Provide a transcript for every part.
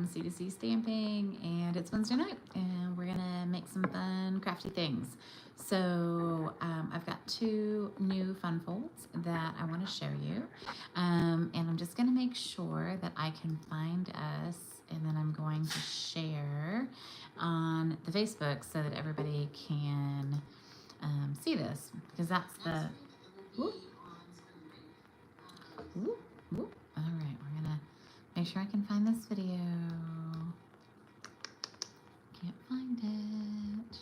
C2C Stamping, and it's Wednesday night, and we're gonna make some fun crafty things. So I've got two new fun folds that I want to show you, and I'm just gonna make sure that I can find us, and then I'm going to share on the Facebook so that everybody can see this, because that's the whoop, whoop, whoop. All right, we're gonna make sure I can find this video. Can't find it.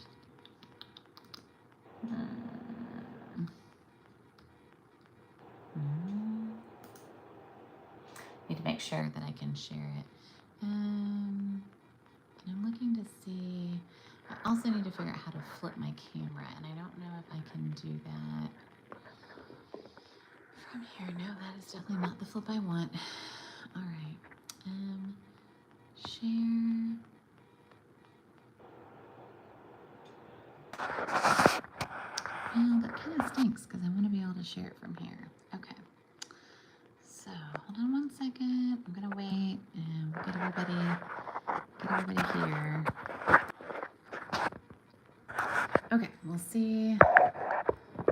Need to make sure that I can share it. And I'm looking to see. I also need to figure out how to flip my camera, and I don't know if I can do that from here. No, that is definitely not the flip I want. All right. Share. Well, that kind of stinks because I want to be able to share it from here. Okay. So hold on one second. I'm gonna wait and we'll get everybody here. Okay, we'll see.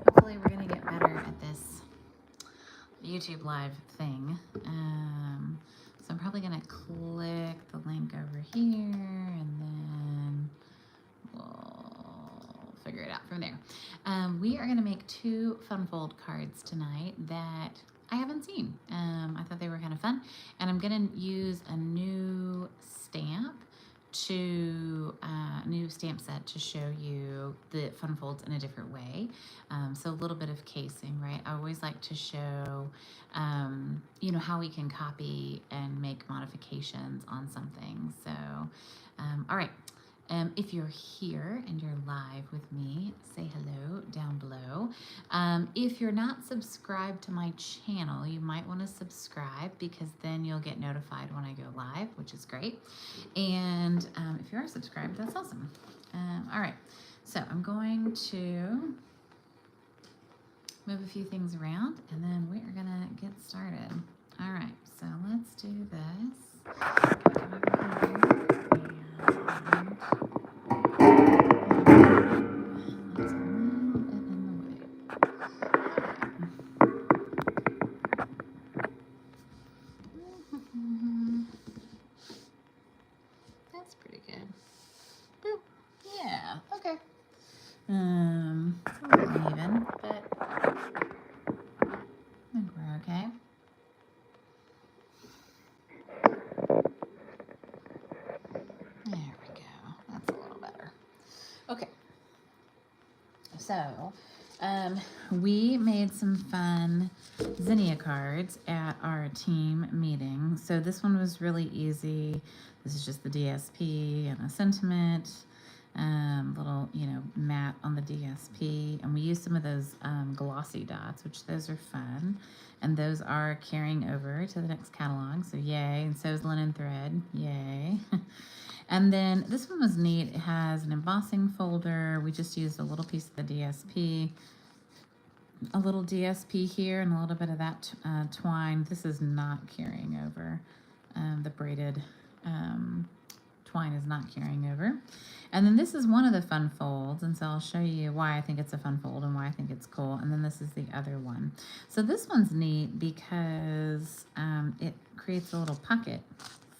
Hopefully we're gonna get better at this YouTube live thing. So I'm probably gonna click the link over here and then we'll figure it out from there. We are gonna make two fun fold cards tonight that I haven't seen. I thought they were kind of fun, and I'm gonna use a new stamp set to show you the fun folds in a different way. So a little bit of casing, right? I always like to show, you know, how we can copy and make modifications on something. So, all right. If you're here and you're live with me, say hello down below. If you're not subscribed to my channel, you might want to subscribe, because then you'll get notified when I go live, which is great. And if you are subscribed, that's awesome. All right, so I'm going to move a few things around, and then we are gonna get started. All right, so let's do this. That's pretty good. Boop. Yeah, okay. It's a little uneven, but I think we're okay. There we go. That's a little better. Okay. So, we made some fun Zinnia cards at our team meeting. So this one was really easy. This is just the DSP and a sentiment, little, you know, matte on the DSP. And we used some of those glossy dots, which those are fun. And those are carrying over to the next catalog. So yay. And so is linen thread. Yay. And then this one was neat. It has an embossing folder. We just used a little piece of the DSP, a little DSP here, and a little bit of that twine. This is not carrying over. The braided twine is not carrying over. And then this is one of the fun folds, and so I'll show you why I think it's a fun fold and why I think it's cool. And then this is the other one. So this one's neat because it creates a little pocket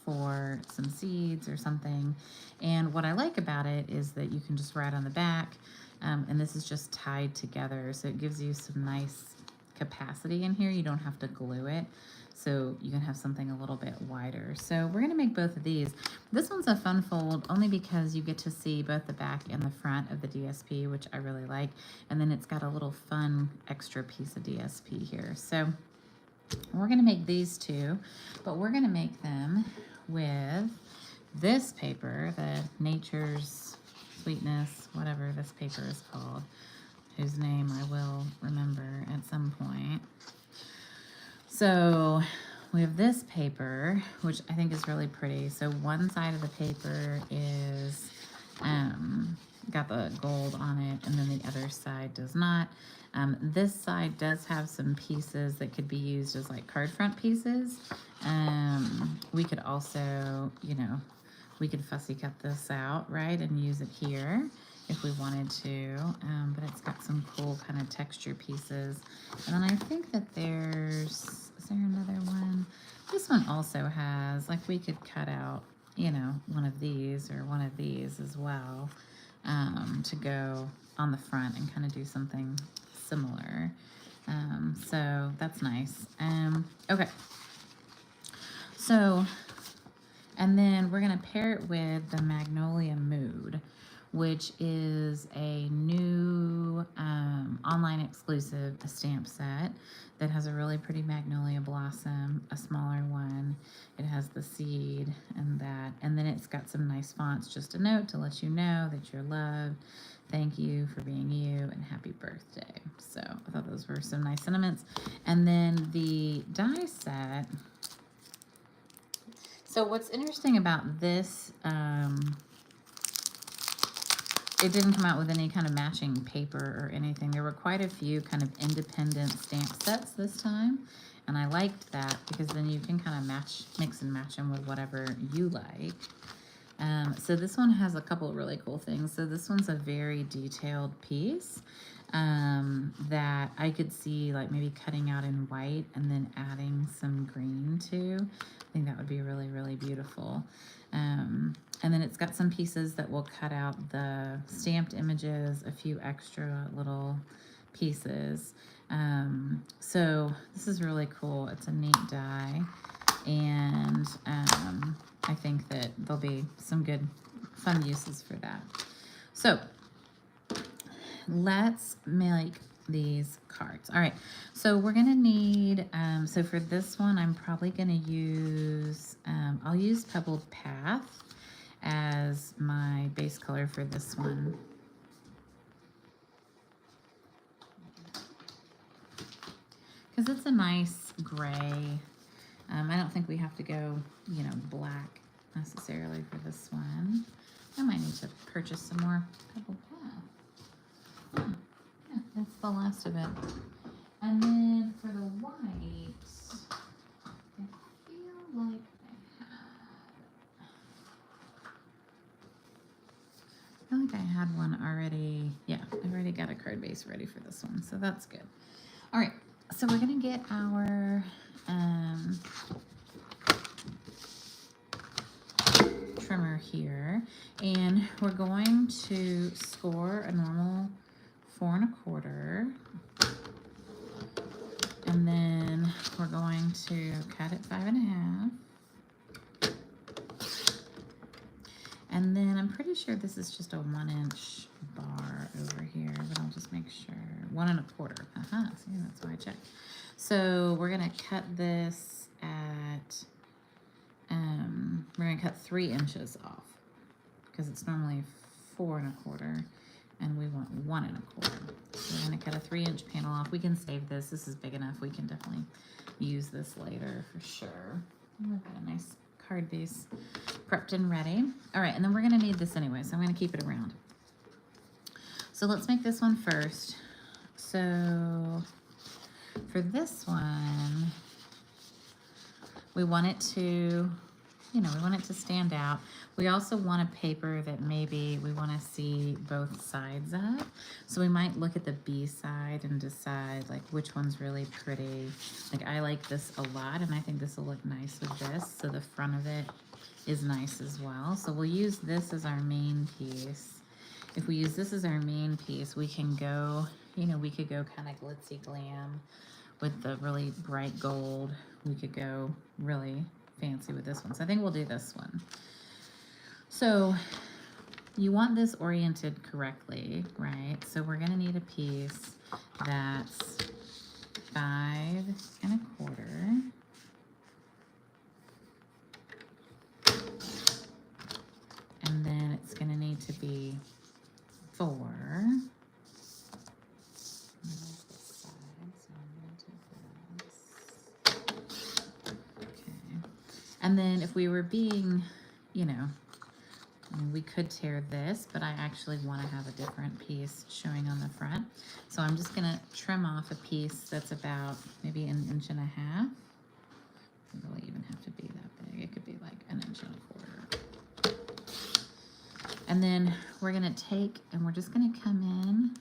for some seeds or something. And what I like about it is that you can just write on the back, and this is just tied together, so it gives you some nice capacity in here. You don't have to glue it, so you can have something a little bit wider. So we're gonna make both of these. This one's a fun fold only because you get to see both the back and the front of the DSP, which I really like. And then it's got a little fun extra piece of DSP here. So we're gonna make these two, but we're gonna make them with this paper, the Nature's Sweetness, whatever this paper is called, whose name I will remember at some point. So we have this paper, which I think is really pretty. So one side of the paper is got the gold on it, and then the other side does not. This side does have some pieces that could be used as like card front pieces. We could also, you know, we could fussy cut this out, right, and use it here if we wanted to. But it's got some cool kind of texture pieces. And then I think that is there another one? This one also has, like, we could cut out, you know, one of these or one of these as well, to go on the front and kind of do something similar. So that's nice. Okay. So, and then we're going to pair it with the Magnolia Mood, which is a new online exclusive stamp set that has a really pretty magnolia blossom, a smaller one. It has the seed and that, and then it's got some nice fonts, just a note to let you know that you're loved. Thank you for being you and happy birthday. So I thought those were some nice sentiments. And then the die set. So what's interesting about this, it didn't come out with any kind of matching paper or anything. There were quite a few kind of independent stamp sets this time, and I liked that because then you can kind of mix and match them with whatever you like. So this one has a couple of really cool things. So this one's a very detailed piece that I could see like maybe cutting out in white and then adding some green to. I think that would be really, really beautiful. And then it's got some pieces that will cut out the stamped images, a few extra little pieces. So this is really cool. It's a neat die, and I think that there'll be some good, fun uses for that. So let's make these cards. All right, so we're gonna need, so for this one, I'm probably gonna use, I'll use Pebbled Path as my base color for this one. Because it's a nice gray. I don't think we have to go, you know, black necessarily for this one. I might need to purchase some more Pebbled Path. Yeah, that's the last of it. And then for the white, I feel like I had one already. Yeah, I've already got a card base ready for this one, so that's good. All right, so we're gonna get our trimmer here, and we're going to score a normal 4 1/4, and then we're going to cut it 5 1/2. And then I'm pretty sure this is just a 1-inch bar over here, but I'll just make sure. 1 1/4. See, that's why I checked. So we're gonna cut this at, we're gonna cut 3 inches off because it's normally 4 1/4, and we want 1 1/4. So we're gonna cut a 3-inch panel off. We can save this. This is big enough. We can definitely use this later for sure. We've got a nice card base prepped and ready. All right, and then we're gonna need this anyway, so I'm gonna keep it around. So let's make this one first. So for this one, we want it to, you know, we want it to stand out. We also want a paper that maybe we want to see both sides of. So we might look at the B side and decide like which one's really pretty. Like I like this a lot, and I think this will look nice with this. So the front of it is nice as well. So we'll use this as our main piece. If we use this as our main piece, we can go, you know, we could go kind of glitzy glam with the really bright gold. We could go really fancy with this one. So I think we'll do this one. So you want this oriented correctly, right? So we're gonna need a piece that's 5 1/4. And then it's gonna need to be 4. And then if we were being, you know, I mean, we could tear this, but I actually want to have a different piece showing on the front. So I'm just going to trim off a piece that's about maybe 1.5 inches. It doesn't really even have to be that big. It could be like 1.25 inches. And then we're going to take, and we're just going to come in.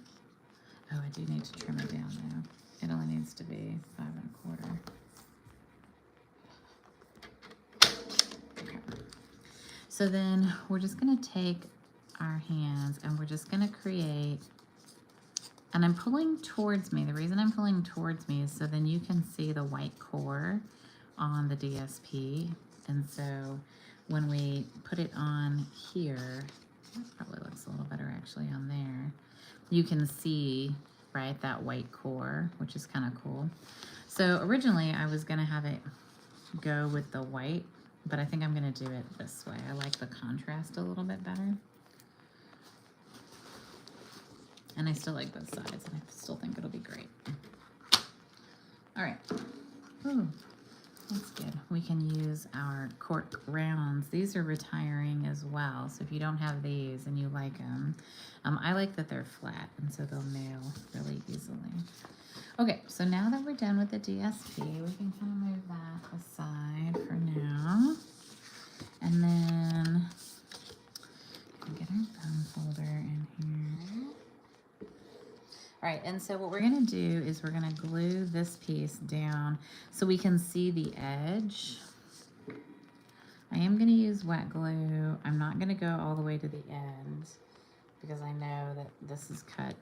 Oh, I do need to trim it down though. It only needs to be 5 1/4. Okay. So then we're just going to take our hands and we're just going to create, and I'm pulling towards me. The reason I'm pulling towards me is so then you can see the white core on the DSP. And so when we put it on here, that probably looks a little better actually on there. You can see, right, that white core, which is kind of cool. So originally I was going to have it go with the white, but I think I'm going to do it this way. I like the contrast a little bit better. And I still like both sides, and I still think it'll be great. All right. Ooh, that's good. We can use our cork rounds. These are retiring as well, so if you don't have these and you like them, I like that they're flat, and so they'll nail really easily. Okay, so now that we're done with the DSP, we can kind of move that aside for now. And then we'll get our bone folder in here. All right, and so what we're gonna do is we're gonna glue this piece down so we can see the edge. I am gonna use wet glue. I'm not gonna go all the way to the end because I know that this is cut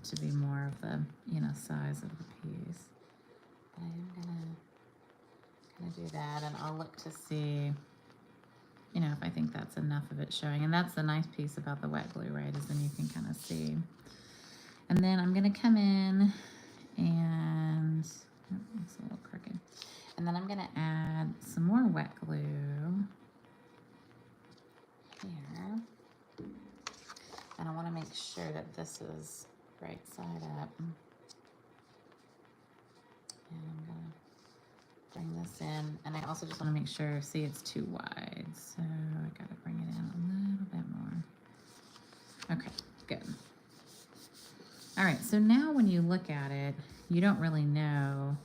to be more of the, you know, size of the piece. But I am gonna do that, and I'll look to see, you know, if I think that's enough of it showing. And that's the nice piece about the wet glue, right, is then you can kind of see. And then I'm gonna come in and, oh, it's a little crooked. And then I'm gonna add some more wet glue here. And I wanna make sure that this is right side up. And I'm gonna bring this in. And I also just wanna make sure, see, it's too wide. So I gotta bring it in a little bit more. Okay, good. All right, so now when you look at it, you don't really know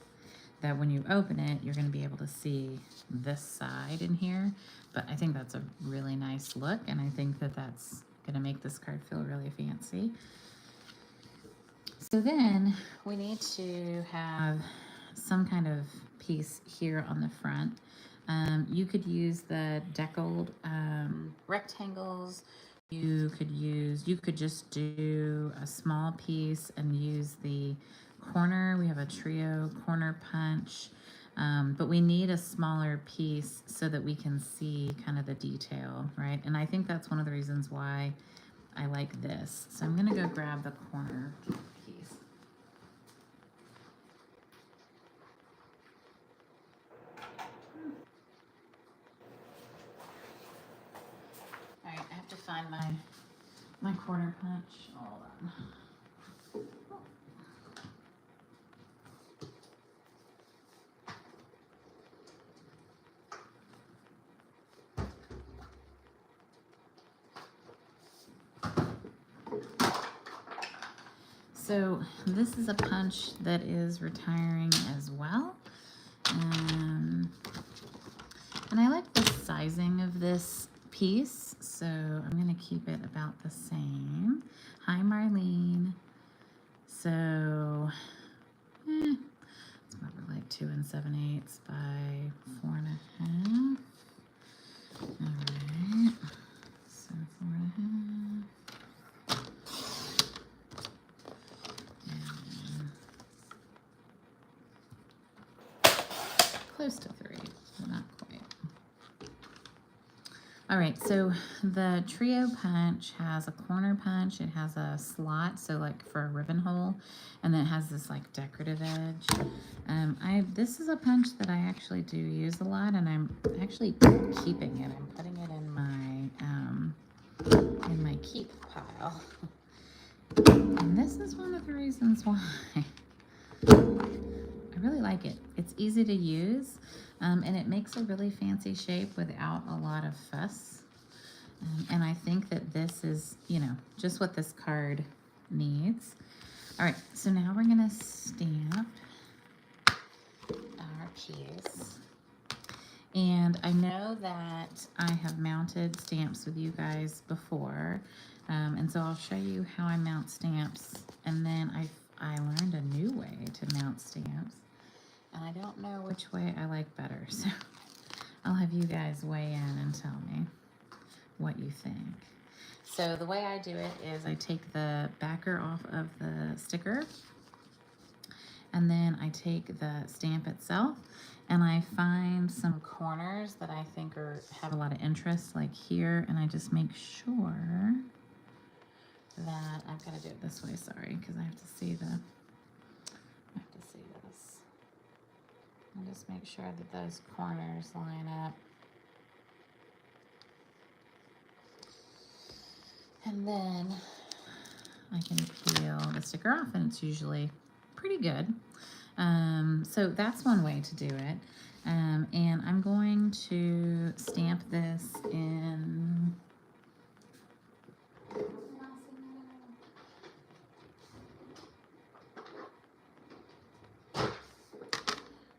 that when you open it, you're gonna be able to see this side in here, but I think that's a really nice look, and I think that that's gonna make this card feel really fancy. So then we need to have some kind of piece here on the front. You could use the deckled rectangles. You could just do a small piece and use the corner. We have a trio corner punch, but we need a smaller piece so that we can see kind of the detail, right? And I think that's one of the reasons why I like this. So I'm gonna go grab the corner piece. All right, I have to find my corner punch. Hold on. So this is a punch that is retiring as well. And I like the sizing of this piece, so I'm gonna keep it about the same. Hi, Marlene. So, it's probably like 2 7/8 by 4 1/2. All right, so 4 1/2. Close to 3, but not quite. All right, so the trio punch has a corner punch. It has a slot, so like for a ribbon hole, and then it has this like decorative edge. This is a punch that I actually do use a lot, and I'm actually keeping it. I'm putting it in my keep pile. And this is one of the reasons why I really like it. It's easy to use, and it makes a really fancy shape without a lot of fuss. And I think that this is, you know, just what this card needs. All right, so now we're gonna stamp our piece. And I know that I have mounted stamps with you guys before. And so I'll show you how I mount stamps. And then I learned a new way to mount stamps. And I don't know which way I like better. So I'll have you guys weigh in and tell me what you think. So the way I do it is I take the backer off of the sticker, and then I take the stamp itself, and I find some corners that I think have a lot of interest, like here, and I just make sure that I've got to do it this way. Sorry, because I have to see this. And just make sure that those corners line up. And then I can peel the sticker off, and it's usually pretty good. So that's one way to do it. And I'm going to stamp this in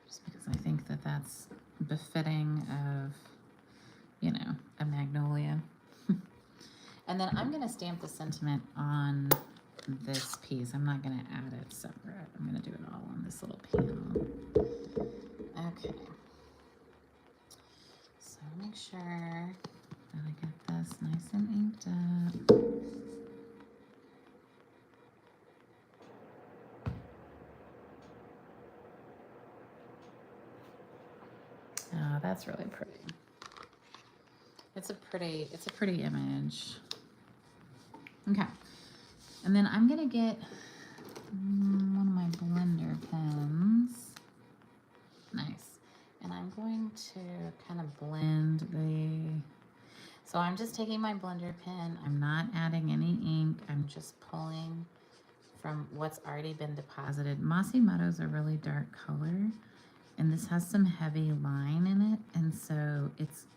just because I think that that's befitting of, you know, a magnolia. And then I'm going to stamp the sentiment on this piece. I'm not going to add it separate. I'm going to do it all on this little panel. Okay. So make sure that I get this nice and inked up. Oh, that's really pretty. It's a pretty image. Okay. And then I'm gonna get one of my blender pens. Nice. And I'm going to kind of blend so I'm just taking my blender pen. I'm not adding any ink. I'm just pulling from what's already been deposited. Mossy Meadows are really dark color, and this has some heavy line in it, and so this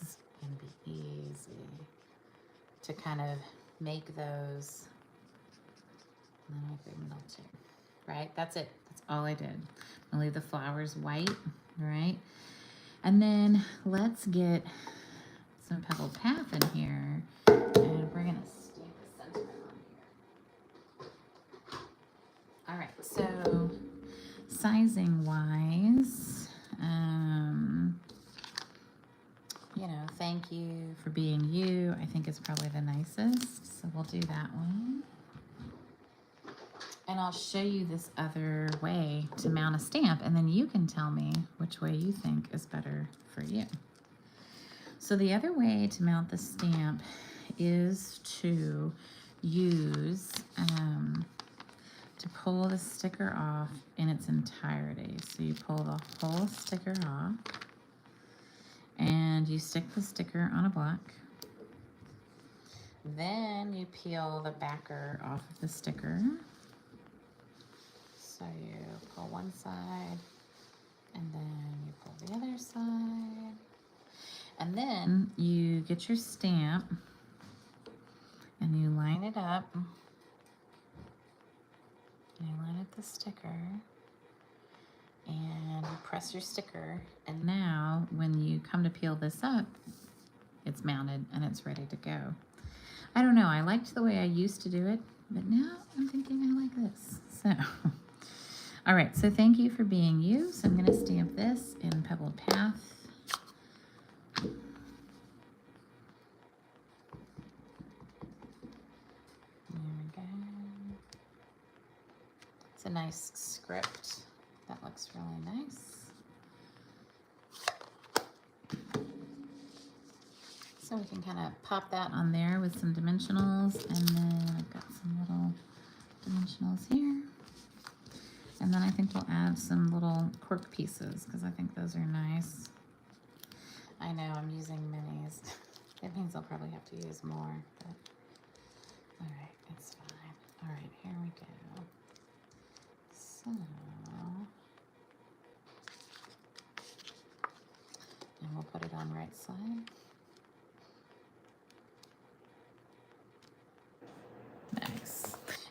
is gonna be easy to kind of make those. And then I middle too, right? That's it. That's all I did. I'll leave the flowers white, right? And then let's get some Pebbled Path in here, and we're gonna stamp the sentiment on here. All right, so sizing wise, you know, thank you for being you. I think it's probably the nicest, so we'll do that one. And I'll show you this other way to mount a stamp, and then you can tell me which way you think is better for you. So the other way to mount the stamp is to use, to pull the sticker off in its entirety. So you pull the whole sticker off, and you stick the sticker on a block. Then you peel the backer off of the sticker. So you pull one side, and then you pull the other side. And then you get your stamp, and you line it up. And you line up the sticker, and you press your sticker. And now when you come to peel this up, it's mounted and it's ready to go. I don't know, I liked the way I used to do it, but now I'm thinking I like this. So, all right, so thank you for being you. So I'm gonna stamp this in Pebbled Path. There we go. It's a nice script. That looks really nice. So we can kind of pop that on there with some dimensionals, and then I've got some little dimensionals here. And then I think we'll add some little cork pieces, because I think those are nice. I know I'm using minis. It means I'll probably have to use more, but all right, it's fine. All right, here we go. So, and we'll put it on right side.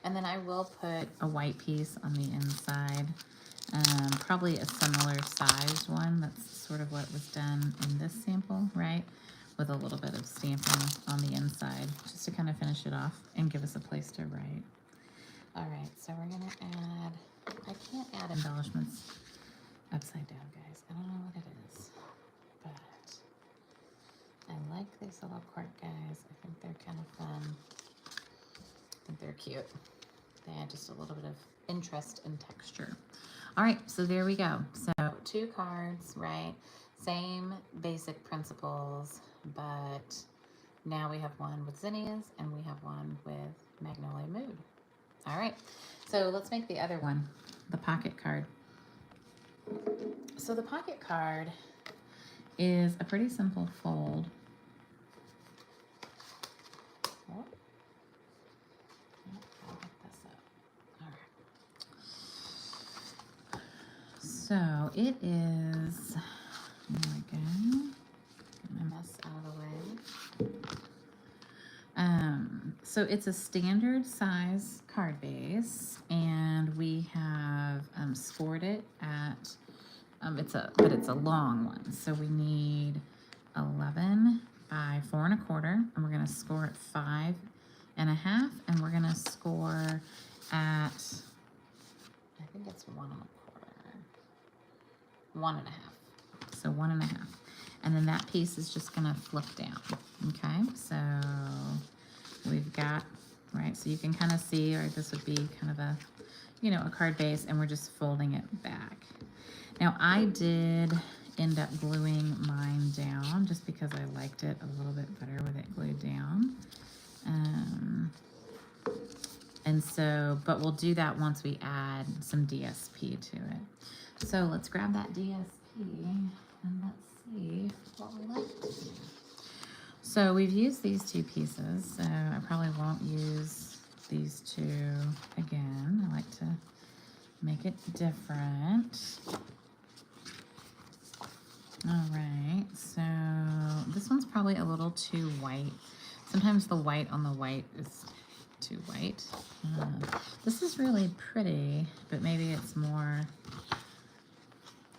And then I will put a white piece on the inside, probably a similar sized one. That's sort of what was done in this sample, right? With a little bit of stamping on the inside, just to kind of finish it off and give us a place to write. All right, so we're gonna add, I can't add embellishments upside down, guys. I don't know what it is, but I like these little cork guys. I think they're kind of fun. I think they're cute. They add just a little bit of interest and texture. All right, so there we go. So 2 cards, right? Same basic principles, but now we have one with zinnias and we have one with Magnolia Mood. All right, so let's make the other one, the pocket card. So the pocket card is a pretty simple fold. Oh. I'll get this up. All right. So it is, there we go. Get my mess out of the way. So it's a standard size card base, and we have scored it at, but it's a long one. So we need 11 by 4 1/4, and we're gonna score at 5 1/2, and we're gonna score at, I think it's 1 1/4, 1 1/2. So 1 1/2. And then that piece is just gonna flip down, okay? So we've got, right, so you can kind of see, or this would be kind of a, you know, a card base, and we're just folding it back. Now I did end up gluing mine down just because I liked it a little bit better with it glued down. And so, but we'll do that once we add some DSP to it. So let's grab that DSP and let's see what we like to do. So we've used these 2 pieces, so I probably won't use these 2 again. I like to make it different. All right, so this one's probably a little too white. Sometimes the white on the white is too white. This is really pretty, but maybe it's more,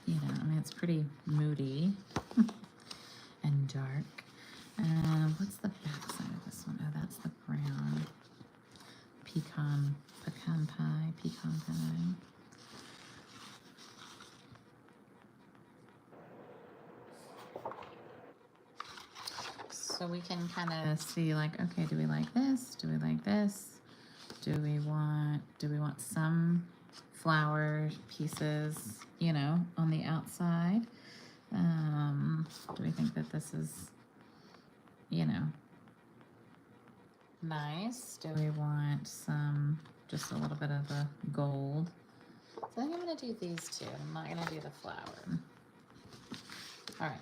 you know, I mean, it's pretty moody and dark. What's the back side of this one? Oh, that's the brown. Pecan pie. So we can kind of see, like, okay, do we like this? Do we like this? Do we want some flower pieces, you know, on the outside? Do we think that this is, you know, nice? Do we want some, just a little bit of a gold? So I think I'm going to do these 2. I'm not going to do the flower. All right.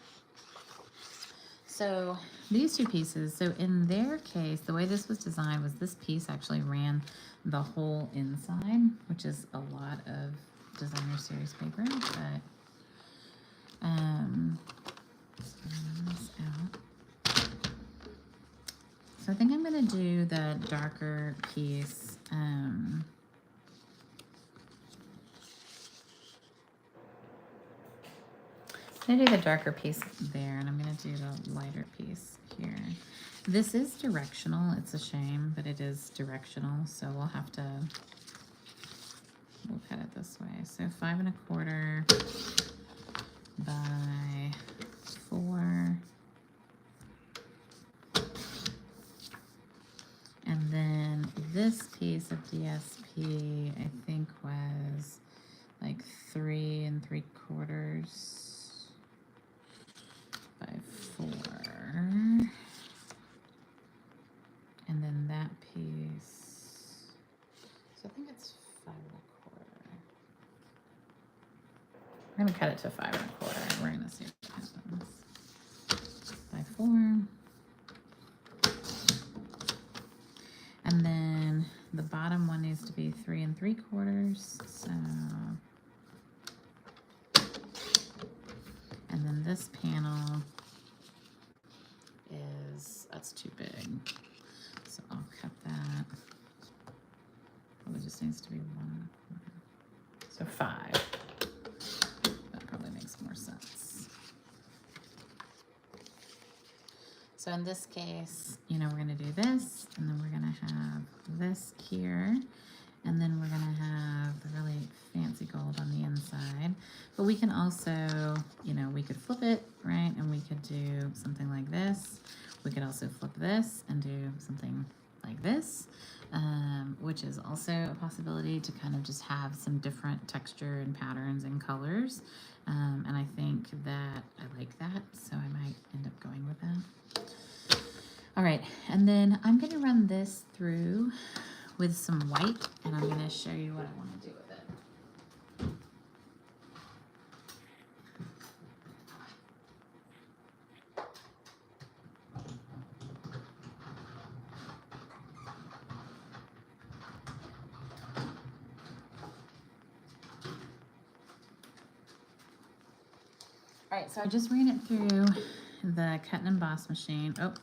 So these 2 pieces, so in their case, the way this was designed was this piece actually ran the whole inside, which is a lot of designer series paper, but this out. So I think I'm going to do the darker piece. I'm going to do the darker piece there, and I'm going to do the lighter piece here. This is directional. It's a shame, but it is directional, so we'll cut it this way. So 5 1/4 by 4. And then this piece of DSP, I think, was like 3 3/4 by 4. And then that piece, so I think it's 5 1/4. I'm gonna cut it to 5 1/4. We're gonna see what happens. By 4. And then the bottom one needs to be 3 3/4. So, and then this panel is, that's too big. So I'll cut that just needs to be 1 1/4. So 5. That probably makes more sense. So in this case, you know, we're going to do this, and then we're going to have this here, and then we're going to have the really fancy gold on the inside. But we can also, you know, we could flip it, right? And we could do something like this. We could also flip this and do something like this, which is also a possibility to kind of just have some different texture and patterns and colors. And I think that I like that, so I might end up going with that. All right, and then I'm going to run this through with some white, and I'm going to show you what I want to do with it. All right, so I just ran it through the cut and emboss machine. Oh,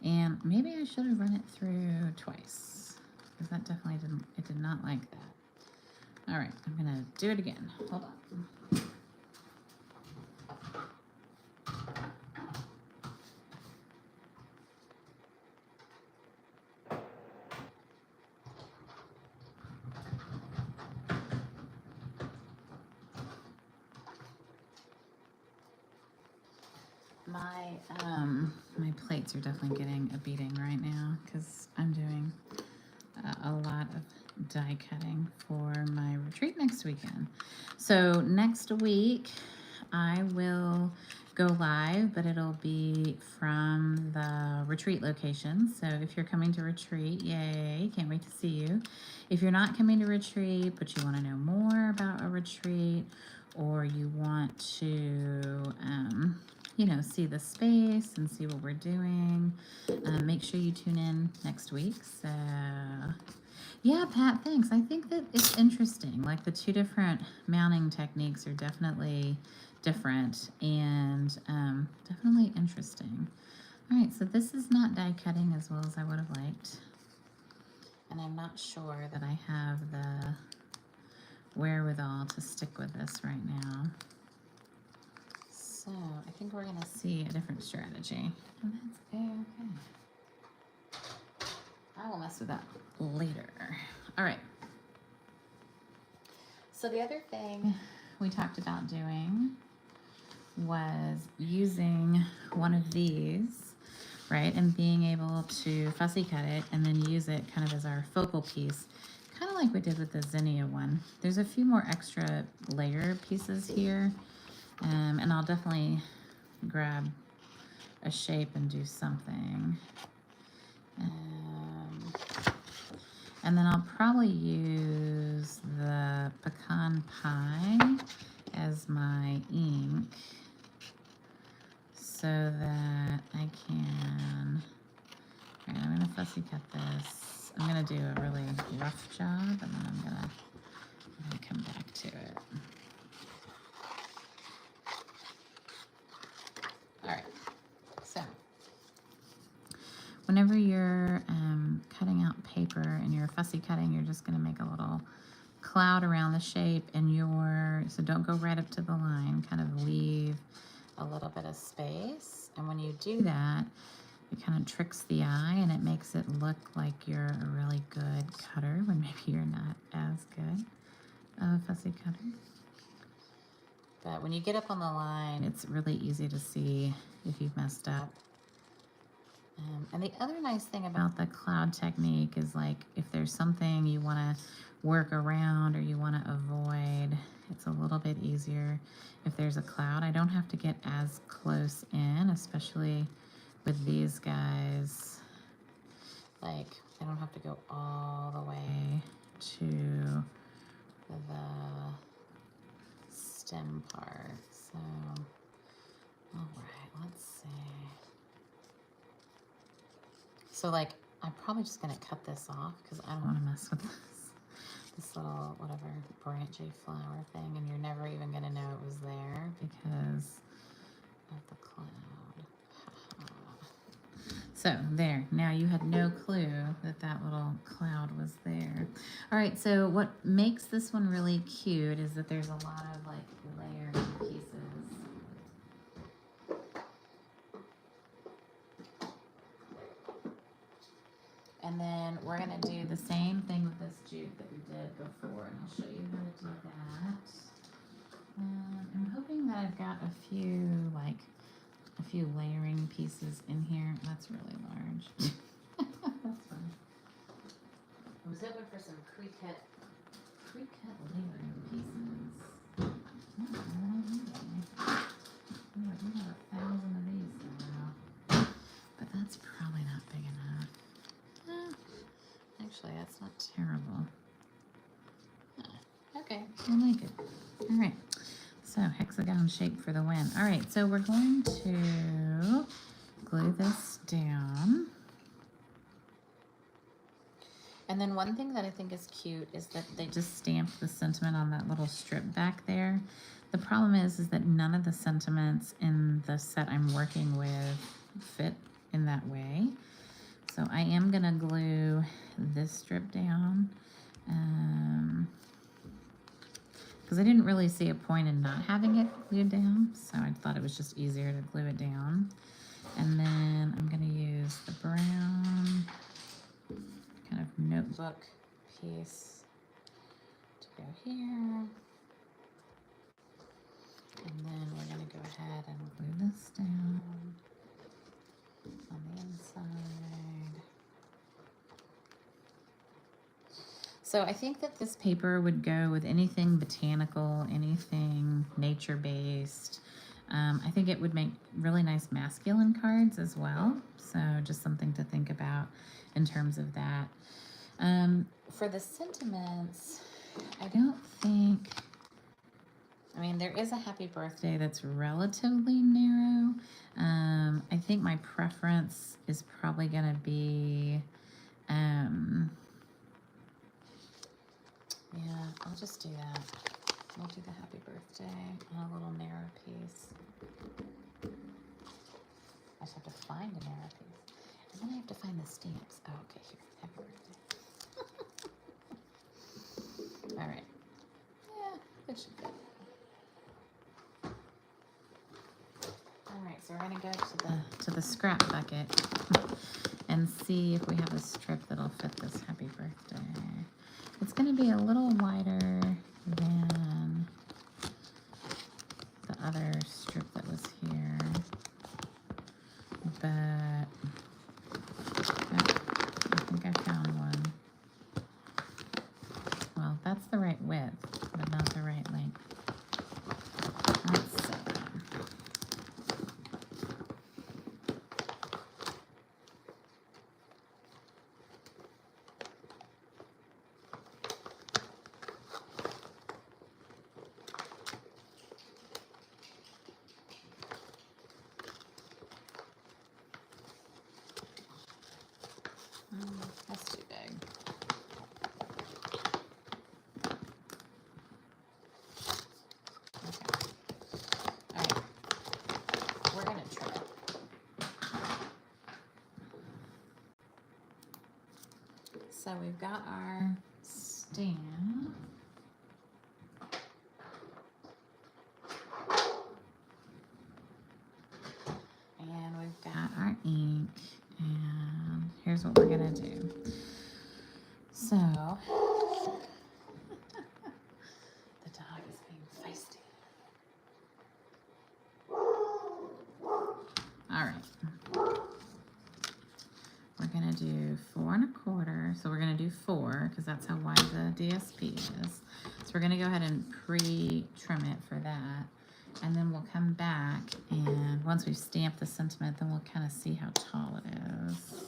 and maybe I should have run it through twice, because that definitely did not like that. All right, I'm gonna do it again. Hold on. My plates are definitely getting a beating right now because I'm doing a lot of die cutting for my retreat next weekend. So next week I will go live, but it'll be from the retreat location. So if you're coming to retreat, yay, can't wait to see you. If you're not coming to retreat, but you want to know more about a retreat, or you want to, you know, see the space and see what we're doing, make sure you tune in next week. So yeah, Pat, thanks. I think that it's interesting. Like the two different mounting techniques are definitely different and definitely interesting. All right, so this is not die cutting as well as I would have liked. And I'm not sure that I have the wherewithal to stick with this right now. So I think we're gonna see a different strategy. And that's okay. I will mess with that later. All right. So the other thing we talked about doing was using one of these, right? And being able to fussy cut it and then use it kind of as our focal piece, kind of like we did with the Zinnia one. There's a few more extra layer pieces here. And I'll definitely grab a shape and do something. And then I'll probably use the pecan pie as my ink so that I can, all right, I'm gonna fussy cut this. I'm gonna do a really rough job and then I'm gonna come back to it. All right, so whenever you're cutting out paper and you're fussy cutting, you're just going to make a little cloud around the shape, and so don't go right up to the line, kind of leave a little bit of space. And when you do that, it kind of tricks the eye and it makes it look like you're a really good cutter when maybe you're not as good of a fussy cutter. But when you get up on the line, it's really easy to see if you've messed up. And the other nice thing about the cloud technique is, like, if there's something you want to work around or you want to avoid, it's a little bit easier if there's a cloud. I don't have to get as close in, especially with these guys. Like, I don't have to go all the way to the stem part. So, all right, let's see. So, like, I'm probably just going to cut this off because I don't want to mess with this little, whatever, branchy flower thing, and you're never even going to know it was there because of the cloud. So there, now you had no clue that that little cloud was there. All right, so what makes this one really cute is that there's a lot of like layered pieces. And then we're gonna do the same thing with this jute that we did before, and I'll show you how to do that. I'm hoping that I've got a few layering pieces in here. That's really large. That's fun. I was hoping for some pre-cut layering pieces. Not really. Yeah, we have 1,000 of these now, but that's probably not big enough. Actually, that's not terrible. Okay, I like it. All right. So hexagon shape for the win. All right, so we're going to glue this down. And then one thing that I think is cute is that they just stamped the sentiment on that little strip back there. The problem is that none of the sentiments in the set I'm working with fit in that way. So I am gonna glue this strip down. Because I didn't really see a point in not having it glued down, so I thought it was just easier to glue it down. And then I'm going to use the brown kind of notebook piece to go here. And then we're going to go ahead and glue this down on the inside. So I think that this paper would go with anything botanical, anything nature-based. I think it would make really nice masculine cards as well. So just something to think about in terms of that. For the sentiments, I don't think, I mean, there is a happy birthday that's relatively narrow. I think my preference is probably going to be, yeah, I'll just do that. We'll do the happy birthday on a little narrow piece. I just have to find a narrow piece. And then I have to find the stamps. Oh, okay, here. Happy birthday. All right. Yeah, it should fit. All right, so we're gonna go to the scrap bucket and see if we have a strip that'll fit this happy birthday. It's going to be a little wider than the other strip that was here, but I think I found one. Well, that's the right width, but not the right length. Let's see. That's too big. Okay. All right. We're going to trim it. So we've got our stand. And we've got our ink. And here's what we're going to do. So, the dog is being feisty. All right. We're going to do 4 1/4. So we're going to do 4 because that's how wide the DSP is. So we're going to go ahead and pre-trim it for that. And then we'll come back, and once we've stamped the sentiment, then we'll kind of see how tall it is.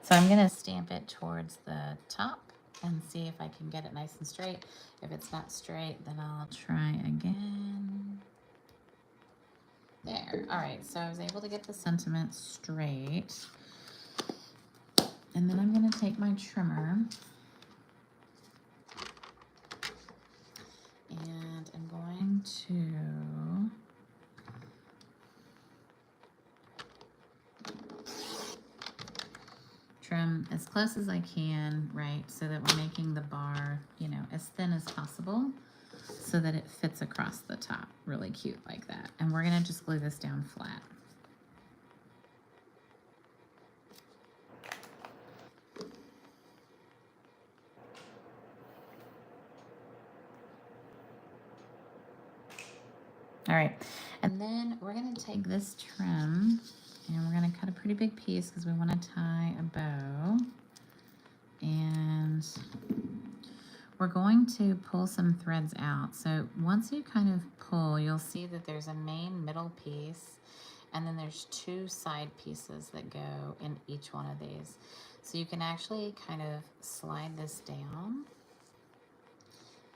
So I'm going to stamp it towards the top and see if I can get it nice and straight. If it's not straight, then I'll try again. There. All right, so I was able to get the sentiment straight. And then I'm going to take my trimmer to trim as close as I can, right, so that we're making the bar, you know, as thin as possible so that it fits across the top, really cute like that. And we're gonna just glue this down flat. All right, and then we're gonna take this trim and we're gonna cut a pretty big piece because we wanna tie a bow. And we're going to pull some threads out. So once you kind of pull, you'll see that there's a main middle piece and then there's two side pieces that go in each one of these. So you can actually kind of slide this down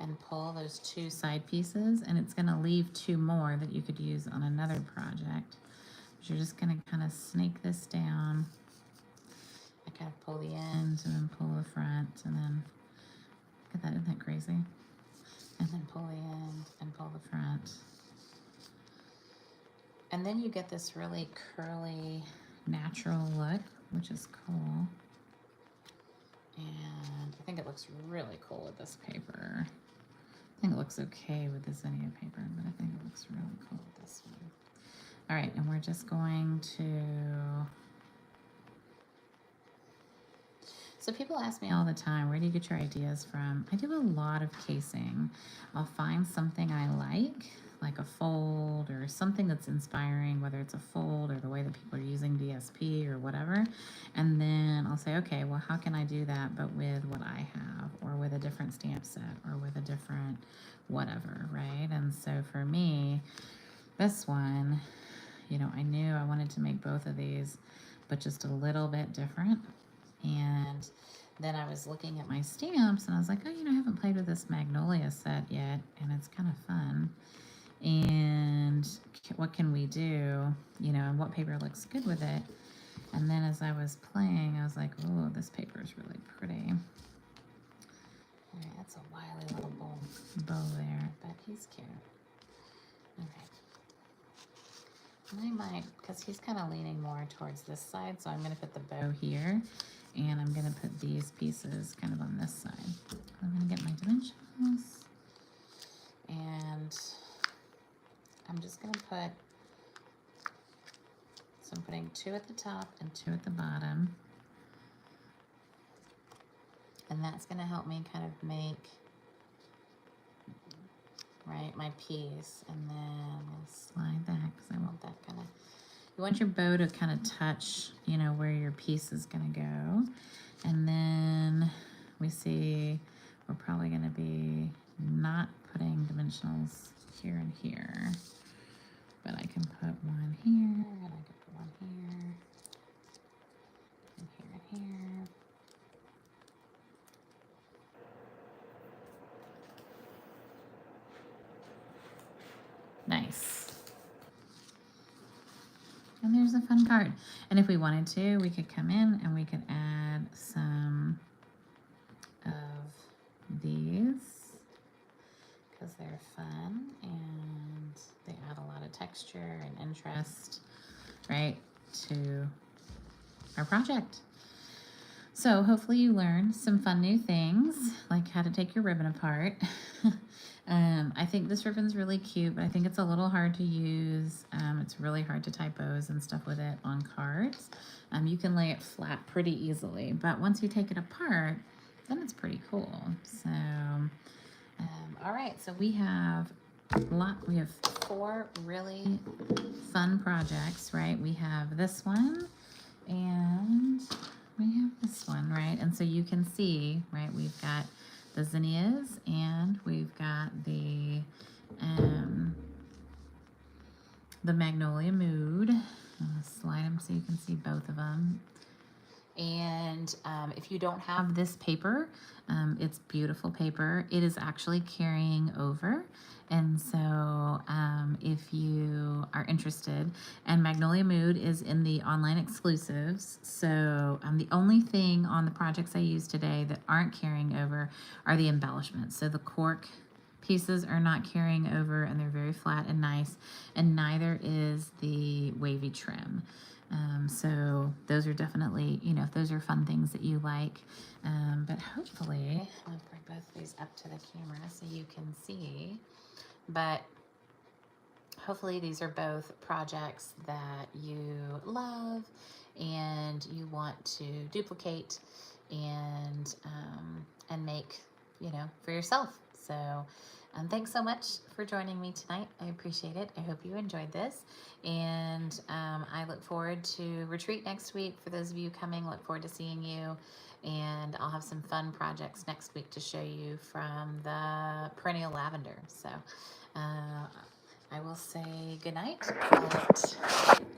and pull those two side pieces, and it's gonna leave two more that you could use on another project. But you're just gonna kind of snake this down. I kind of pull the ends and then pull the front, and then, look at that, isn't that crazy? And then pull the end and pull the front. And then you get this really curly, natural look, which is cool. And I think it looks really cool with this paper. I think it looks okay with the Zinnia paper, but I think it looks really cool with this one. All right, and we're just going to... So people ask me all the time, where do you get your ideas from? I do a lot of casing. I'll find something I like a fold or something that's inspiring, whether it's a fold or the way that people are using DSP or whatever. And then I'll say, okay, well, how can I do that but with what I have, or with a different stamp set, or with a different whatever, right? And so for me, this one, you know, I knew I wanted to make both of these, but just a little bit different. And then I was looking at my stamps and I was like, oh, you know, I haven't played with this Magnolia set yet, and it's kind of fun. And what can we do, you know, and what paper looks good with it? And then as I was playing, I was like, oh, this paper is really pretty. All right, that's a wily little bow there, but he's cute. Okay. I might, because he's kind of leaning more towards this side, so I'm going to put the bow here, and I'm going to put these pieces kind of on this side. I'm going to get my dimensionals, and I'm just going to put, so I'm putting 2 at the top and 2 at the bottom, and that's going to help me kind of make, right, my piece. And then I'm going to slide that because I want that kind of, you want your bow to kind of touch, you know, where your piece is going to go. And then we see we're probably going to be not putting dimensionals here and here, but I can put one here, and I can put one here, and here, and here. Nice. And there's a fun card. And if we wanted to, we could come in and we could add some of these because they're fun and they add a lot of texture and interest, right, to our project. So hopefully you learned some fun new things, like how to take your ribbon apart. I think this ribbon's really cute, but I think it's a little hard to use. It's really hard to tie bows and stuff with it on cards. You can lay it flat pretty easily, but once you take it apart, then it's pretty cool. So, all right, so we have 4 really fun projects, right? We have this one, and we have this one, right? And so you can see, right, we've got the zinnias and we've got the Magnolia Mood. I'm gonna slide them so you can see both of them. And if you don't have this paper, it's beautiful paper. It is actually carrying over. And so if you are interested, and Magnolia Mood is in the online exclusives. So the only thing on the projects I use today that aren't carrying over are the embellishments. So the cork, pieces are not carrying over, and they're very flat and nice, and neither is the wavy trim. So those are definitely, you know, if those are fun things that you like. But hopefully, I'll bring both of these up to the camera so you can see. But hopefully these are both projects that you love and you want to duplicate and make, you know, for yourself. So thanks so much for joining me tonight. I appreciate it. I hope you enjoyed this. And I look forward to retreat next week. For those of you coming, look forward to seeing you. And I'll have some fun projects next week to show you from the perennial lavender. So I will say goodnight, but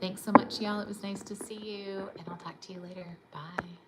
thanks so much, y'all. It was nice to see you, and I'll talk to you later. Bye.